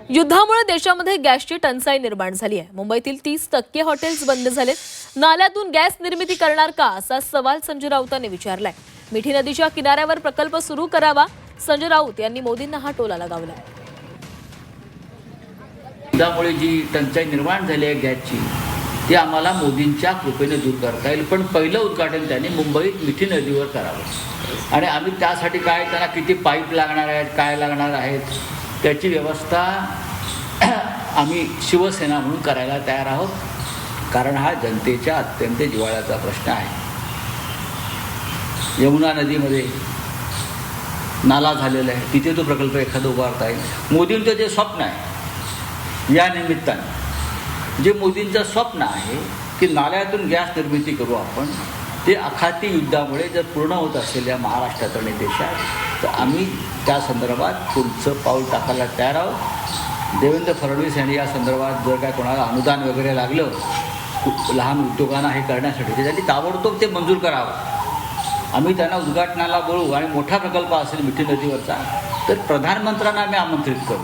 युद्धामुळे देशामध्ये गॅसची टंचाई निर्माण झाली आहे। मुंबईतील 30% हॉटेल्स बंद झालेत। नाल्यातून गॅस निर्मिती करणार का असा सवाल संजय राऊतांनी विचारलाय। मिठी नदीच्या किनाऱ्यावर प्रकल्प सुरू करावा, संजय राऊत यांनी मोदींना हा टोला लगावला। युद्धामुळे जी टंचाई निर्माण झाली आहे गॅसची, ती आम्हाला मोदींच्या कृपेने दूर करता येईल। पण पहिलं उद्घाटन त्यांनी मुंबईत मिठी नदीवर करावं आणि आम्ही त्यासाठी काय, त्यांना किती पाईप लागणार आहेत, काय लागणार आहेत, त्याची व्यवस्था आम्ही शिवसेना म्हणून करायला तयार आहोत। कारण हा जनतेच्या अत्यंत जिव्हाळ्याचा प्रश्न आहे। यमुना नदीमध्ये नाला झालेला आहे, तिथे तो प्रकल्प एखादा उभारता येईल। मोदींचं जे स्वप्न आहे, या निमित्तानं जे मोदींचं स्वप्न आहे की नाल्यातून गॅस निर्मिती करू आपण, ते आखाती युद्धामुळे जर पूर्ण होत असेल या महाराष्ट्रात आणि देशात, तर आम्ही त्या संदर्भात पुढचं पाऊल टाकायला तयार आहोत। देवेंद्र फडणवीस यांनी या संदर्भात जर काय कोणाला अनुदान वगैरे लागलं लहान उद्योगांना हे करण्यासाठी, तर त्यांनी ताबडतोब ते मंजूर करावं। आम्ही त्यांना उद्घाटनाला बोलवू आणि मोठा प्रकल्प असेल मिठी नदीवरचा, तर प्रधानमंत्र्यांना आम्ही आमंत्रित करू।